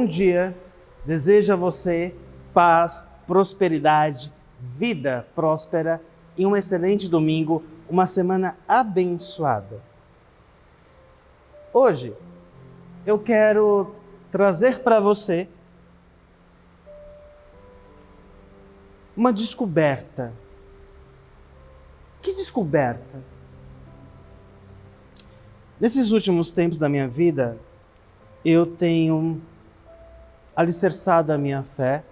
bom dia, desejo a você paz, prosperidade, vida próspera e um excelente domingo, uma semana abençoada. Hoje eu quero trazer para você uma descoberta. Que descoberta? Nesses últimos tempos da minha vida, eu tenho alicerçado a minha fé,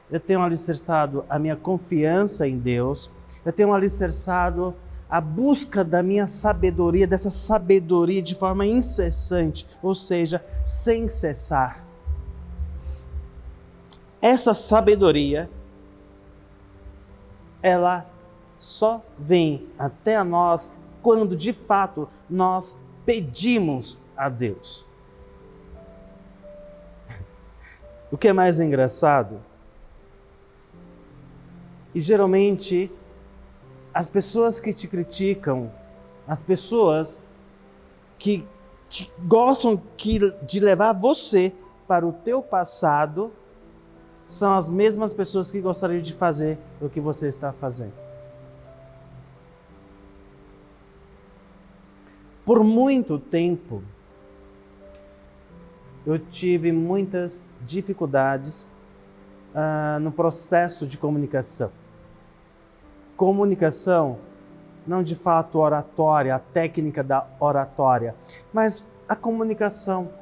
eu tenho alicerçado a minha confiança em Deus, eu tenho alicerçado a busca da minha sabedoria, dessa sabedoria de forma incessante, ou seja, sem cessar. Essa sabedoria, ela só vem até a nós quando de fato nós pedimos a Deus. O que é mais engraçado? E geralmente as pessoas que te criticam, as pessoas que gostam de levar você para o teu passado, são as mesmas pessoas que gostariam de fazer o que você está fazendo. Por muito tempo, eu tive muitas dificuldades no processo de comunicação. Comunicação, não de fato oratória, a técnica da oratória, mas a comunicação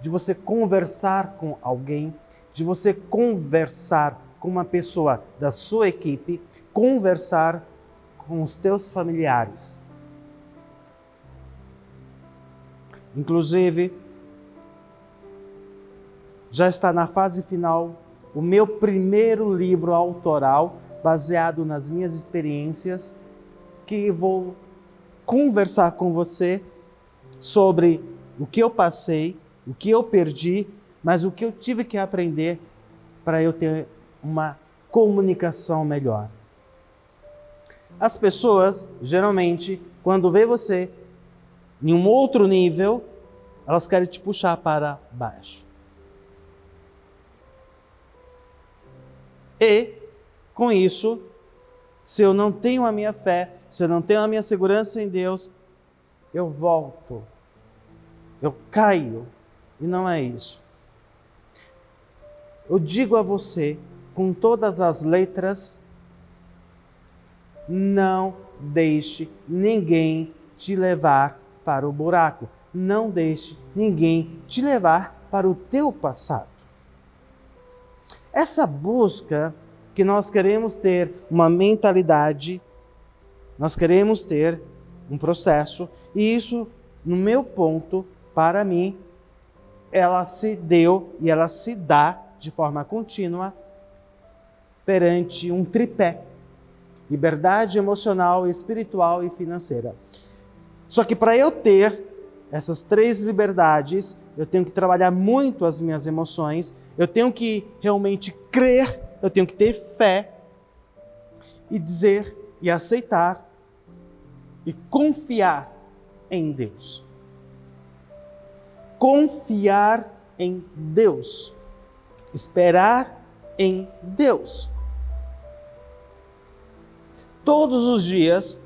de você conversar com alguém, de você conversar com uma pessoa da sua equipe, conversar com os teus familiares. Inclusive, já está na fase final o meu primeiro livro autoral, baseado nas minhas experiências, que vou conversar com você sobre o que eu passei, o que eu perdi, mas o que eu tive que aprender para eu ter uma comunicação melhor. As pessoas, geralmente, quando vê você em um outro nível, elas querem te puxar para baixo. E, com isso, se eu não tenho a minha fé, se eu não tenho a minha segurança em Deus, eu volto, eu caio, e não é isso. Eu digo a você, com todas as letras, não deixe ninguém te levar para o buraco. Não deixe ninguém te levar para o teu passado. Essa busca que nós queremos ter uma mentalidade, nós queremos ter um processo, e isso, no meu ponto, para mim, ela se deu e ela se dá de forma contínua perante um tripé: liberdade emocional, espiritual e financeira. Só que para eu ter essas três liberdades, eu tenho que trabalhar muito as minhas emoções, eu tenho que realmente crer, eu tenho que ter fé e dizer e aceitar e confiar em Deus. Confiar em Deus. Esperar em Deus. Todos os dias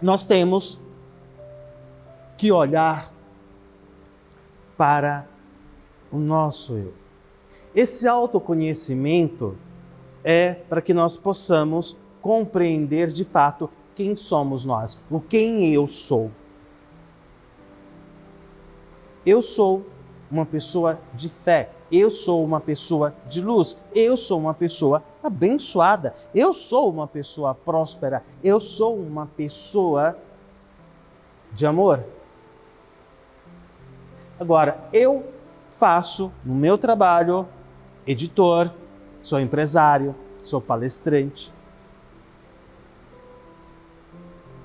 nós temos que olhar para o nosso eu. Esse autoconhecimento é para que nós possamos compreender de fato quem somos nós, o quem eu sou. Eu sou uma pessoa de fé, eu sou uma pessoa de luz, eu sou uma pessoa abençoada, eu sou uma pessoa próspera, eu sou uma pessoa de amor. Agora, eu faço no meu trabalho, editor, sou empresário, sou palestrante.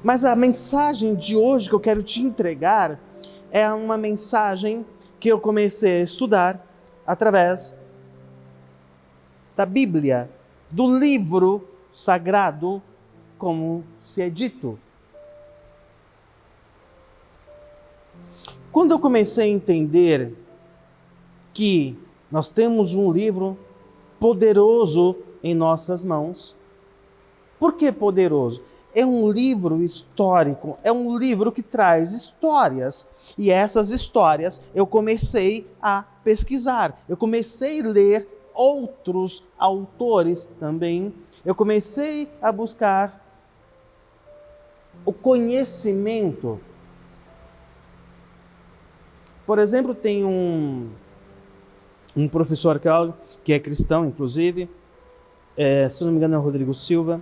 Mas a mensagem de hoje que eu quero te entregar é uma mensagem que eu comecei a estudar através da Bíblia, do livro sagrado, como se é dito. Quando eu comecei a entender que nós temos um livro poderoso em nossas mãos. Por que poderoso? É um livro histórico, é um livro que traz histórias. E essas histórias eu comecei a pesquisar, eu comecei a ler outros autores também, eu comecei a buscar o conhecimento. Por exemplo, tem um professor que é cristão, inclusive, se não me engano é o Rodrigo Silva.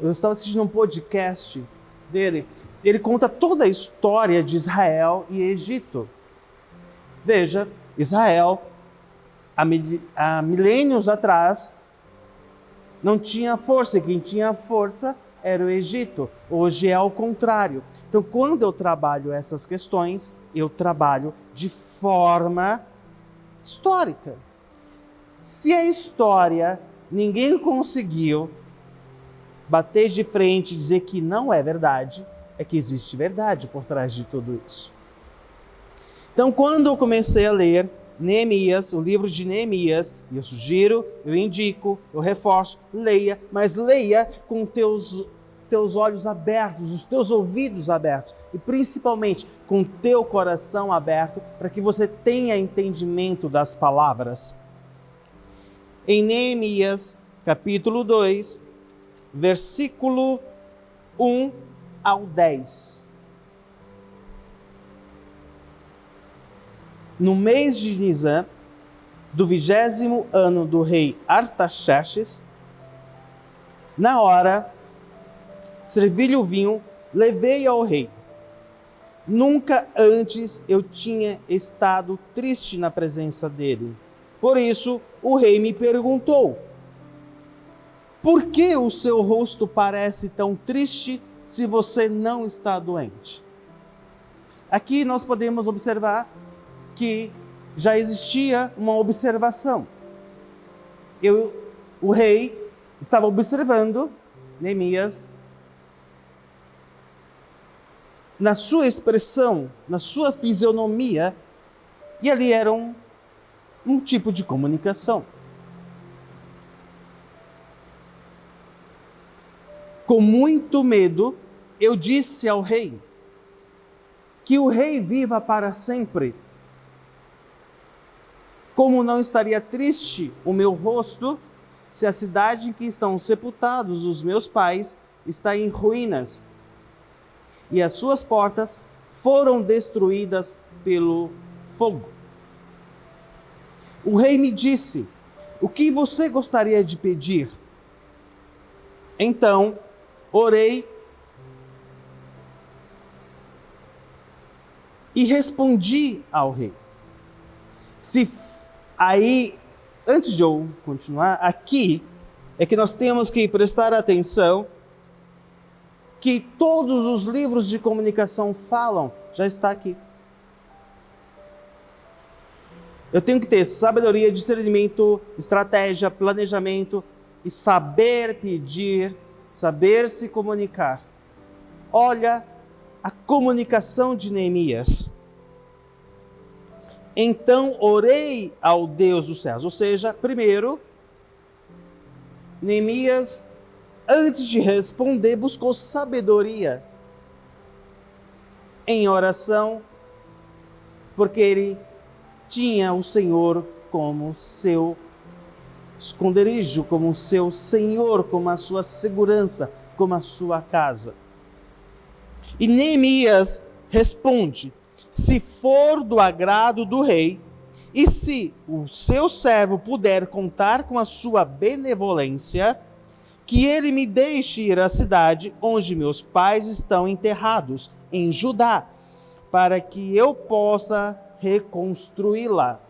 Eu estava assistindo um podcast dele, ele conta toda a história de Israel e Egito. Veja, Israel, há milênios atrás, não tinha força, e quem tinha força era o Egito. Hoje é ao contrário. Então, quando eu trabalho essas questões, eu trabalho de forma histórica. Se a história ninguém conseguiu bater de frente e dizer que não é verdade, é que existe verdade por trás de tudo isso. Então, quando eu comecei a ler Neemias, o livro de Neemias, eu sugiro, eu indico, eu reforço, leia, mas leia com teus olhos abertos, os teus ouvidos abertos e principalmente com o teu coração aberto para que você tenha entendimento das palavras. Em Neemias, capítulo 2, versículo 1 ao 10. No mês de Nisan, do 20º ano do rei Artaxerxes, na hora, servi-lhe o vinho, levei ao rei. Nunca antes eu tinha estado triste na presença dele. Por isso, o rei me perguntou: por que o seu rosto parece tão triste se você não está doente? Aqui nós podemos observar que já existia uma observação. O rei estava observando Neemias na sua expressão, na sua fisionomia, e ali era um tipo de comunicação. Com muito medo, eu disse ao rei que o rei viva para sempre. Como não estaria triste o meu rosto se a cidade em que estão sepultados os meus pais está em ruínas e as suas portas foram destruídas pelo fogo? O rei me disse: o que você gostaria de pedir? Então, orei e respondi ao rei. Aí, antes de eu continuar, aqui é que nós temos que prestar atenção que todos os livros de comunicação falam, já está aqui. Eu tenho que ter sabedoria, discernimento, estratégia, planejamento e saber pedir, saber se comunicar. Olha a comunicação de Neemias. Então orei ao Deus dos céus. Ou seja, primeiro, Neemias, antes de responder, buscou sabedoria em oração, porque ele tinha o Senhor como seu esconderijo, como seu Senhor, como a sua segurança, como a sua casa. E Neemias responde: se for do agrado do rei, e se o seu servo puder contar com a sua benevolência, que ele me deixe ir à cidade onde meus pais estão enterrados, em Judá, para que eu possa reconstruí-la.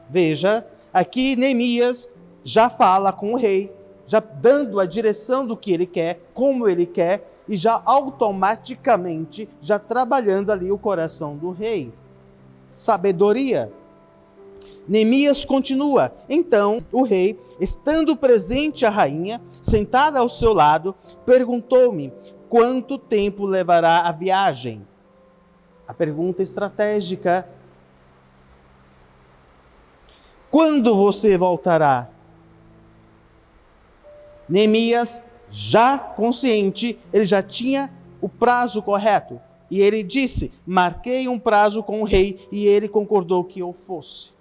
Veja, aqui Neemias já fala com o rei, já dando a direção do que ele quer, como ele quer, e já automaticamente, já trabalhando ali o coração do rei. Sabedoria. Neemias continua: então o rei, estando presente a rainha, sentada ao seu lado, perguntou-me: quanto tempo levará a viagem? A pergunta estratégica Quando você voltará? Neemias, já consciente, ele já tinha o prazo correto. E ele disse: marquei um prazo com o rei, e ele concordou que eu fosse.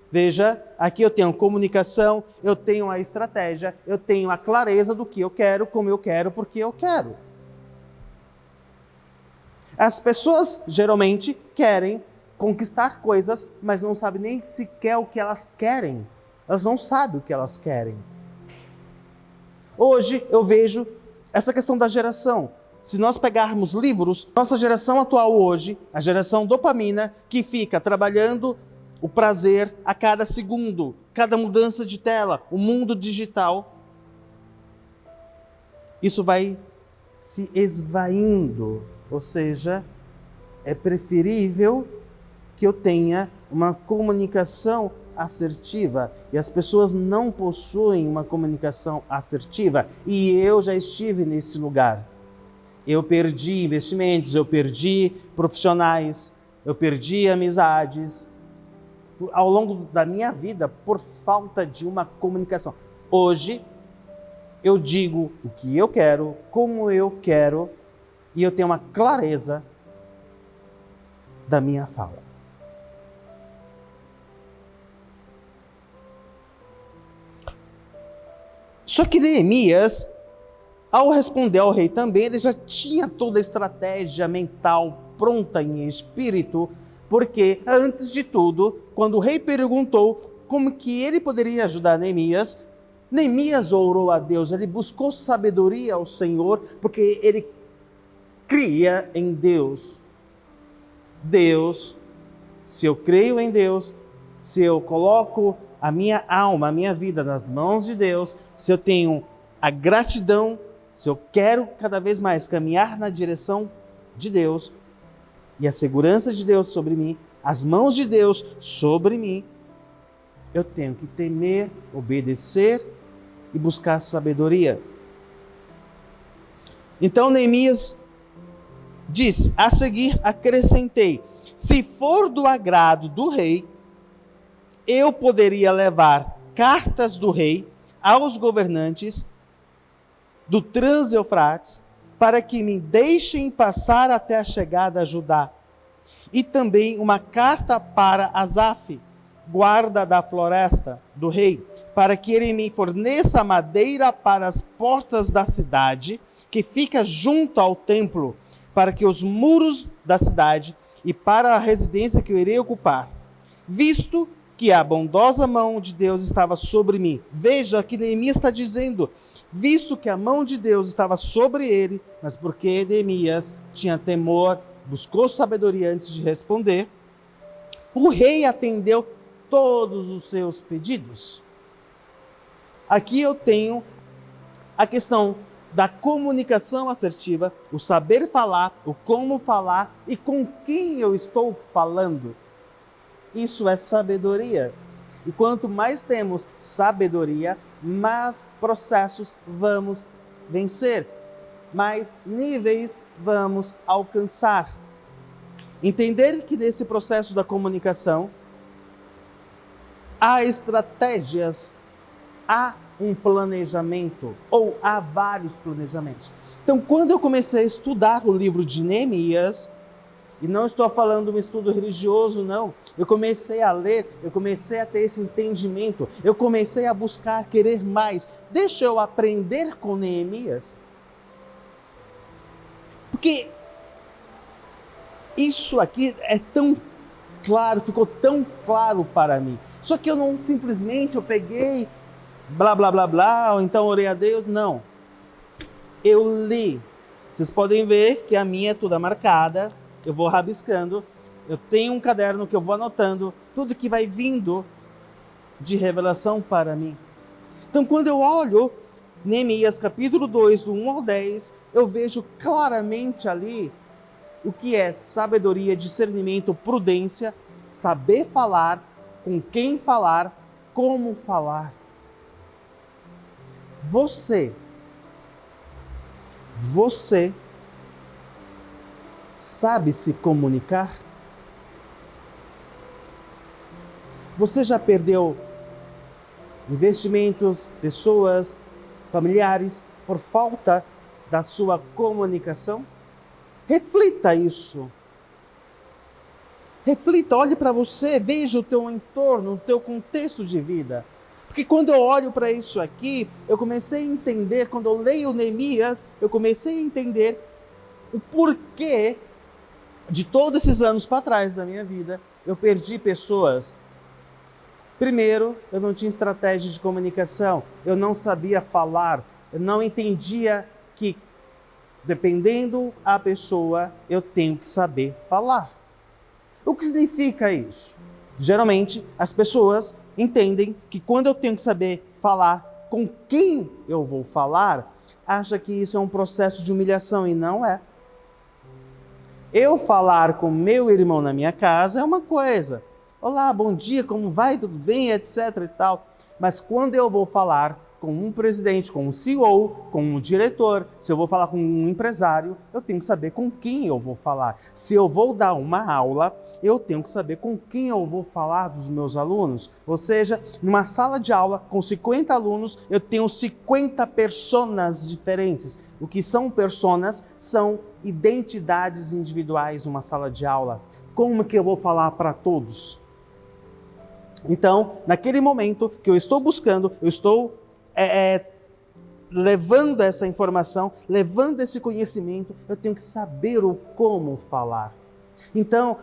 Veja, aqui eu tenho comunicação, eu tenho a estratégia, eu tenho a clareza do que eu quero, como eu quero, porque eu quero. As pessoas geralmente querem conquistar coisas, mas não sabem nem sequer o que elas querem. Elas não sabem o que elas querem. Hoje eu vejo essa questão da geração. Se nós pegarmos livros, nossa geração atual hoje, a geração dopamina, que fica trabalhando o prazer a cada segundo, cada mudança de tela, o mundo digital, isso vai se esvaindo. Ou seja, é preferível que eu tenha uma comunicação assertiva, e as pessoas não possuem uma comunicação assertiva, e eu já estive nesse lugar. Eu perdi investimentos, eu perdi profissionais, eu perdi amizades ao longo da minha vida por falta de uma comunicação. Hoje eu digo o que eu quero, como eu quero, e eu tenho uma clareza da minha fala. Só que Neemias, ao responder ao rei também, ele já tinha toda a estratégia mental pronta em espírito, porque, antes de tudo, quando o rei perguntou como que ele poderia ajudar Neemias, Neemias orou a Deus, ele buscou sabedoria ao Senhor, porque ele cria em Deus. Deus, se eu creio em Deus, se eu coloco a minha alma, a minha vida nas mãos de Deus, se eu tenho a gratidão, se eu quero cada vez mais caminhar na direção de Deus e a segurança de Deus sobre mim, as mãos de Deus sobre mim, eu tenho que temer, obedecer e buscar sabedoria. Então Neemias diz: a seguir acrescentei, se for do agrado do rei, eu poderia levar cartas do rei aos governantes do Trans-Eufrates para que me deixem passar até a chegada a Judá. E também uma carta para Asaf, guarda da floresta do rei, para que ele me forneça madeira para as portas da cidade, que fica junto ao templo, para que os muros da cidade e para a residência que eu irei ocupar, visto que a bondosa mão de Deus estava sobre mim. Veja que Neemias está dizendo, visto que a mão de Deus estava sobre ele, mas porque Neemias tinha temor, buscou sabedoria antes de responder, o rei atendeu todos os seus pedidos. Aqui eu tenho a questão da comunicação assertiva, o saber falar, o como falar e com quem eu estou falando. Isso é sabedoria. E quanto mais temos sabedoria, mais processos vamos vencer, mais níveis vamos alcançar. Entender que nesse processo da comunicação há estratégias, há um planejamento, ou há vários planejamentos. Então, quando eu comecei a estudar o livro de Neemias, e não estou falando de um estudo religioso, não. Eu comecei a ler, eu comecei a ter esse entendimento, eu comecei a buscar, querer mais. Deixa eu aprender com Neemias. Porque isso aqui é tão claro, ficou tão claro para mim. Só que eu não simplesmente eu peguei, blá, blá, blá, blá, ou então orei a Deus, não. Eu li. Vocês podem ver que a minha é toda marcada, eu vou rabiscando, eu tenho um caderno que eu vou anotando tudo que vai vindo de revelação para mim. Então, quando eu olho Neemias capítulo 2, do 1 ao 10, eu vejo claramente ali o que é sabedoria, discernimento, prudência, saber falar, com quem falar, como falar. Você sabe se comunicar? Você já perdeu investimentos, pessoas, familiares, por falta da sua comunicação? Reflita isso. Reflita, olhe para você, veja o teu entorno, o teu contexto de vida. Porque quando eu olho para isso aqui, eu comecei a entender, quando eu leio Neemias, eu comecei a entender o porquê de todos esses anos para trás da minha vida, eu perdi pessoas. Primeiro, eu não tinha estratégia de comunicação, eu não sabia falar, eu não entendia que, dependendo da pessoa, eu tenho que saber falar. O que significa isso? Geralmente, as pessoas entendem que quando eu tenho que saber falar com quem eu vou falar, acha que isso é um processo de humilhação, e não é. Eu falar com meu irmão na minha casa é uma coisa. Olá, bom dia, como vai, tudo bem, etc e tal. Mas quando eu vou falar com um presidente, com um CEO, com um diretor, se eu vou falar com um empresário, eu tenho que saber com quem eu vou falar. Se eu vou dar uma aula, eu tenho que saber com quem eu vou falar dos meus alunos. Ou seja, numa sala de aula com 50 alunos, eu tenho 50 personas diferentes. O que são personas? São identidades individuais numa sala de aula. Como que eu vou falar para todos? Então, naquele momento que eu estou buscando, eu estou levando essa informação, levando esse conhecimento, eu tenho que saber o como falar. Então,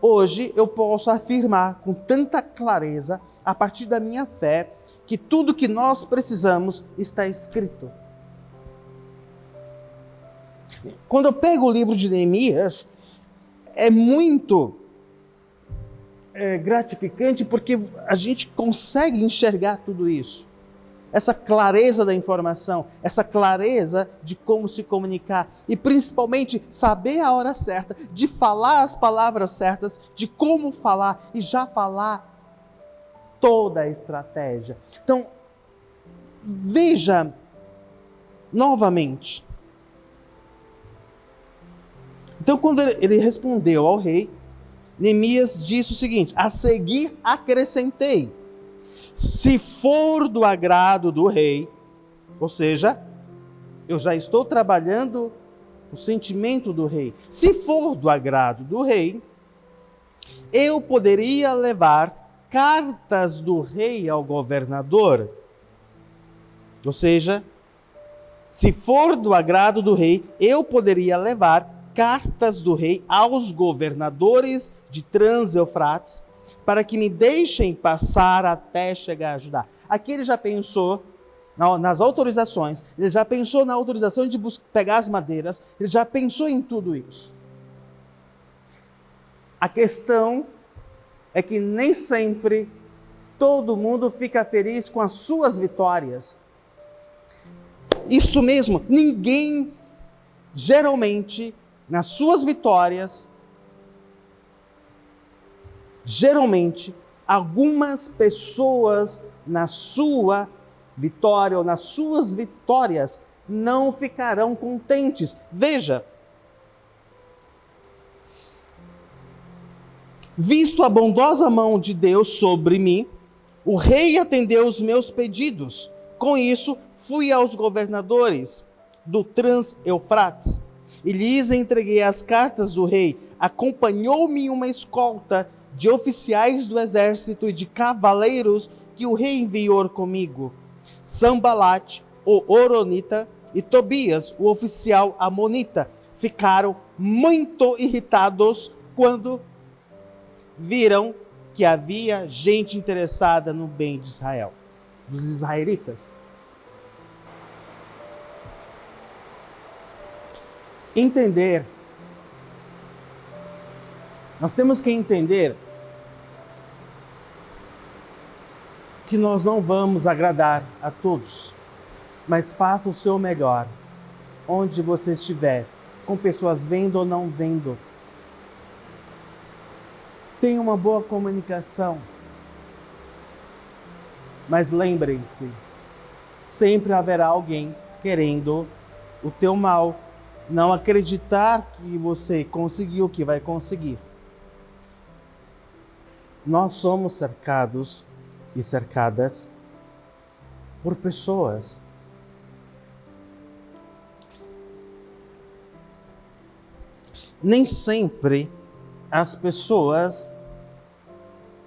hoje eu posso afirmar com tanta clareza, a partir da minha fé, que tudo que nós precisamos está escrito. Quando eu pego o livro de Neemias, é muito gratificante porque a gente consegue enxergar tudo isso. Essa clareza da informação, essa clareza de como se comunicar e principalmente saber a hora certa, de falar as palavras certas, de como falar e já falar toda a estratégia. Então, veja novamente. Então, quando ele respondeu ao rei, Neemias disse o seguinte: a seguir acrescentei, se for do agrado do rei, ou seja, eu já estou trabalhando o sentimento do rei. Se for do agrado do rei, eu poderia levar cartas do rei ao governador. Ou seja, se for do agrado do rei, eu poderia levar cartas do rei aos governadores de Trans-Eufrates, para que me deixem passar até chegar a Judá. Aqui ele já pensou nas autorizações, ele já pensou na autorização de pegar as madeiras, ele já pensou em tudo isso. A questão é que nem sempre todo mundo fica feliz com as suas vitórias. Isso mesmo, ninguém, geralmente, nas suas vitórias, geralmente, algumas pessoas na sua vitória ou nas suas vitórias não ficarão contentes. Veja, visto a bondosa mão de Deus sobre mim, o rei atendeu os meus pedidos. Com isso, fui aos governadores do Trans-Eufrates e lhes entreguei as cartas do rei. Acompanhou-me uma escolta de oficiais do exército e de cavaleiros que o rei enviou comigo. Sambalate, o Horonita, e Tobias, o oficial amonita, ficaram muito irritados quando viram que havia gente interessada no bem de Israel, dos israelitas. Entender. Nós temos que entender que nós não vamos agradar a todos, mas faça o seu melhor, onde você estiver, com pessoas vendo ou não vendo. Tenha uma boa comunicação, mas lembrem-se, sempre haverá alguém querendo o teu mal, não acreditar que você conseguiu, que vai conseguir. Nós somos cercados e cercadas por pessoas. Nem sempre as pessoas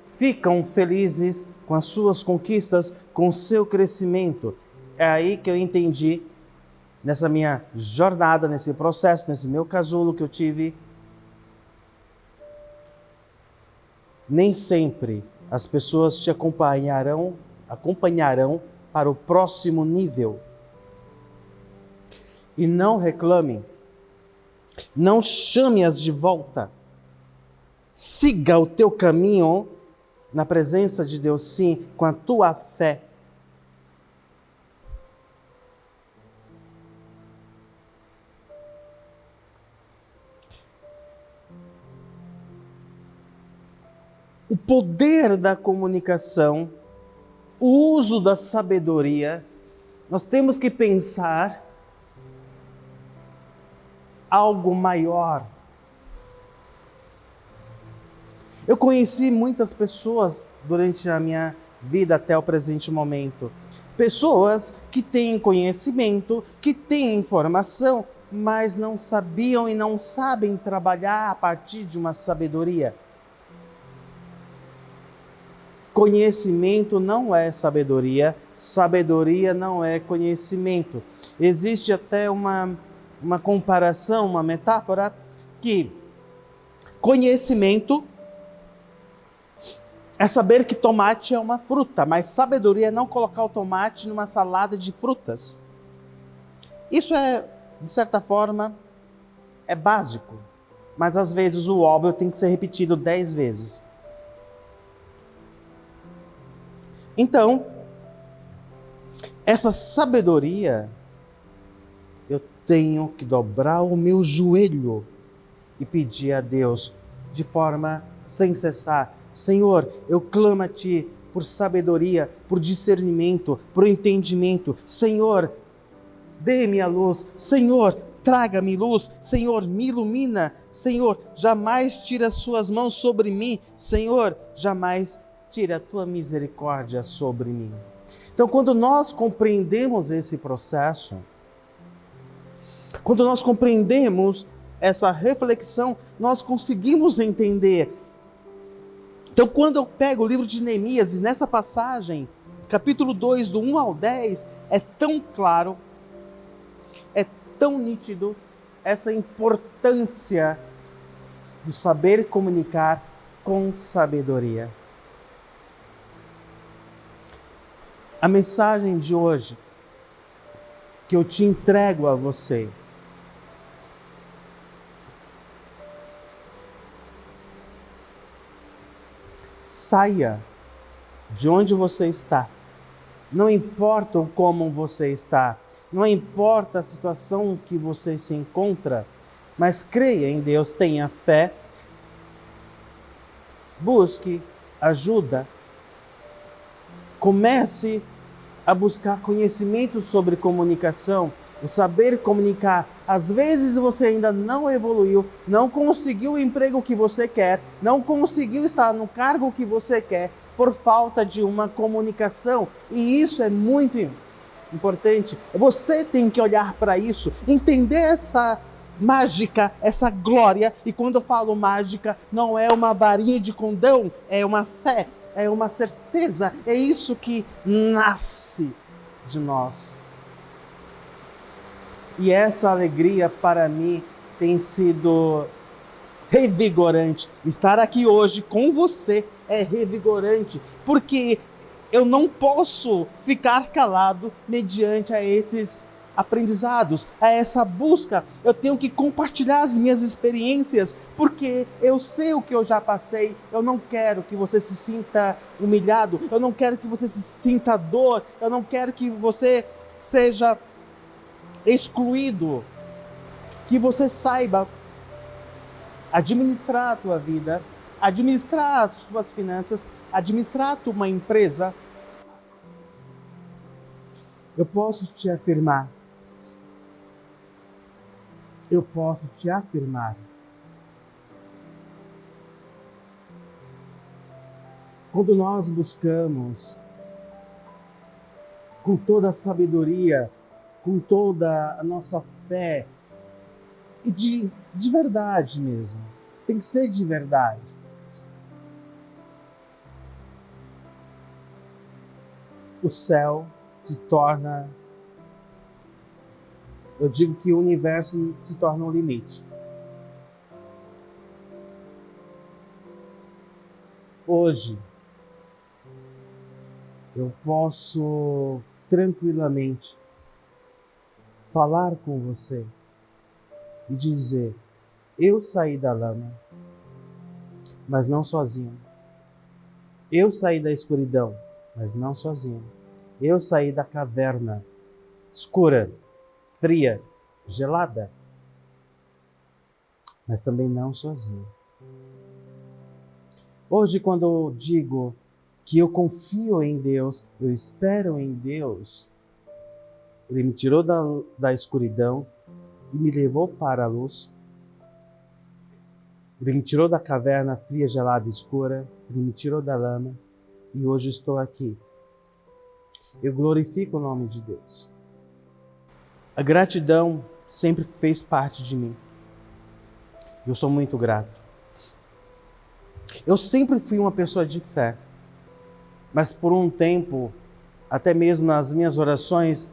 ficam felizes com as suas conquistas, com o seu crescimento. É aí que eu entendi, nessa minha jornada, nesse processo, nesse meu casulo que eu tive. Nem sempre as pessoas te acompanharão para o próximo nível. E não reclame, não chame-as de volta. Siga o teu caminho na presença de Deus, sim, com a tua fé. O poder da comunicação, o uso da sabedoria, nós temos que pensar algo maior. Eu conheci muitas pessoas durante a minha vida até o presente momento. Pessoas que têm conhecimento, que têm informação, mas não sabiam e não sabem trabalhar a partir de uma sabedoria. Conhecimento não é sabedoria, sabedoria não é conhecimento. Existe até uma comparação, uma metáfora, que conhecimento é saber que tomate é uma fruta, mas sabedoria é não colocar o tomate numa salada de frutas. Isso é, de certa forma, é básico, mas às vezes o óbvio tem que ser repetido 10 vezes. Então, essa sabedoria, eu tenho que dobrar o meu joelho e pedir a Deus de forma sem cessar. Senhor, eu clamo a Ti por sabedoria, por discernimento, por entendimento. Senhor, dê-me a luz. Senhor, traga-me luz. Senhor, me ilumina. Senhor, jamais tira as Suas mãos sobre mim. Senhor, jamais tira a Tua misericórdia sobre mim. Então, quando nós compreendemos esse processo, quando nós compreendemos essa reflexão, nós conseguimos entender. Então, quando eu pego o livro de Neemias, e nessa passagem, capítulo 2, do 1 ao 10, é tão claro, é tão nítido, essa importância do saber comunicar com sabedoria. A mensagem de hoje que eu te entrego a você saia de onde você está. Não importa o como você está, não importa a situação que você se encontra, mas creia em Deus, tenha fé, busque ajuda, comece a buscar conhecimento sobre comunicação, o saber comunicar. Às vezes você ainda não evoluiu, não conseguiu o emprego que você quer, não conseguiu estar no cargo que você quer por falta de uma comunicação. E isso é muito importante. Você tem que olhar para isso, entender essa mágica, essa glória. E quando eu falo mágica, não é uma varinha de condão, é uma fé. É uma certeza, é isso que nasce de nós. E essa alegria para mim tem sido revigorante. Estar aqui hoje com você é revigorante, porque eu não posso ficar calado mediante a esses aprendizados, a essa busca. Eu tenho que compartilhar as minhas experiências, porque eu sei o que eu já passei. Eu não quero que você se sinta humilhado, eu não quero que você se sinta dor, eu não quero que você seja excluído. Que você saiba administrar a tua vida, administrar as suas finanças, administrar a tua empresa. Eu posso te afirmar, quando nós buscamos com toda a sabedoria, com toda a nossa fé, e de verdade mesmo, tem que ser de verdade. O céu se torna, eu digo que o universo se torna um limite. Hoje, eu posso tranquilamente falar com você e dizer: eu saí da lama, mas não sozinho. Eu saí da escuridão, mas não sozinho. Eu saí da caverna escura, fria, gelada, mas também não sozinho. Hoje, quando eu digo que eu confio em Deus, eu espero em Deus, Ele me tirou da escuridão e me levou para a luz. Ele me tirou da caverna fria, gelada e escura. Ele me tirou da lama e hoje estou aqui. Eu glorifico o nome de Deus. A gratidão sempre fez parte de mim. Eu sou muito grato. Eu sempre fui uma pessoa de fé, mas por um tempo, até mesmo nas minhas orações,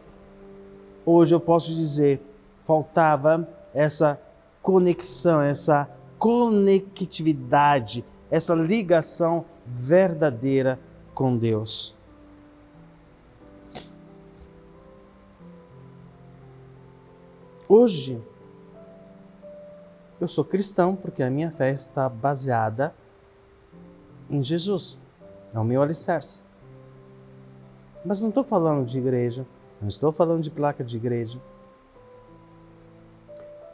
hoje eu posso dizer, faltava essa conexão, essa conectividade, essa ligação verdadeira com Deus. Hoje, eu sou cristão porque a minha fé está baseada em Jesus, é o meu alicerce. Mas não estou falando de igreja, não estou falando de placa de igreja.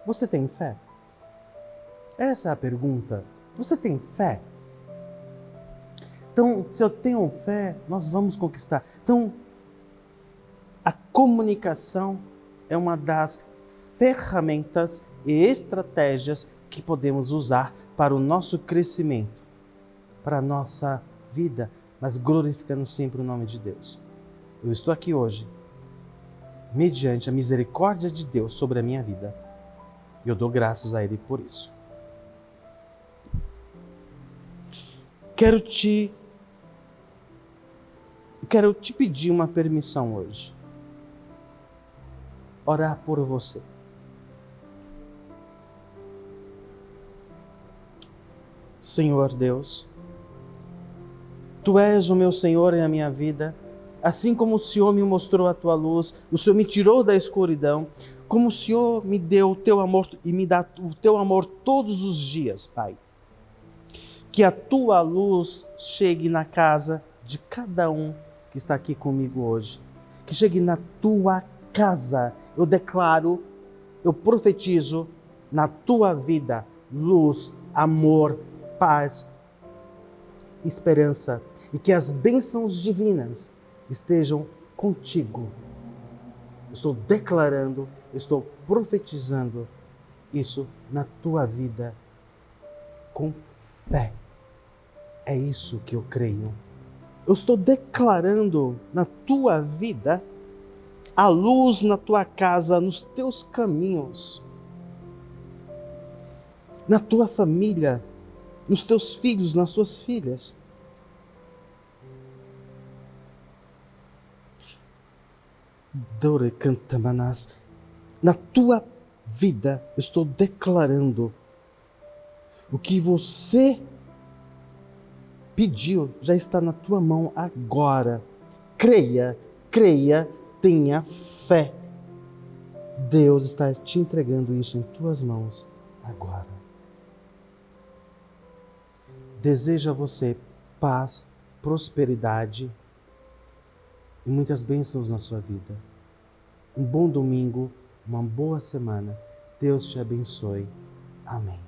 Você tem fé? Essa é a pergunta. Você tem fé? Então, se eu tenho fé, nós vamos conquistar. Então, a comunicação é uma das ferramentas e estratégias que podemos usar para o nosso crescimento, para a nossa vida, mas glorificando sempre o nome de Deus. Eu estou aqui hoje, mediante a misericórdia de Deus sobre a minha vida. E eu dou graças a Ele por isso. Quero te pedir uma permissão hoje. Orar por você. Senhor Deus, Tu és o meu Senhor em a minha vida, assim como o Senhor me mostrou a Tua luz, o Senhor me tirou da escuridão, como o Senhor me deu o Teu amor e me dá o Teu amor todos os dias, Pai. Que a Tua luz chegue na casa de cada um que está aqui comigo hoje. Que chegue na Tua casa. Eu declaro, eu profetizo na Tua vida luz, amor, paz, esperança. E que as bênçãos divinas estejam contigo. Estou declarando, estou profetizando isso na tua vida com fé. É isso que eu creio. Eu estou declarando na tua vida a luz na tua casa, nos teus caminhos, na tua família, nos teus filhos, nas tuas filhas. Na tua vida, eu estou declarando o que você pediu já está na tua mão agora. Creia, tenha fé. Deus está te entregando isso em tuas mãos agora. Desejo a você paz, prosperidade e muitas bênçãos na sua vida. Um bom domingo, uma boa semana. Deus te abençoe. Amém.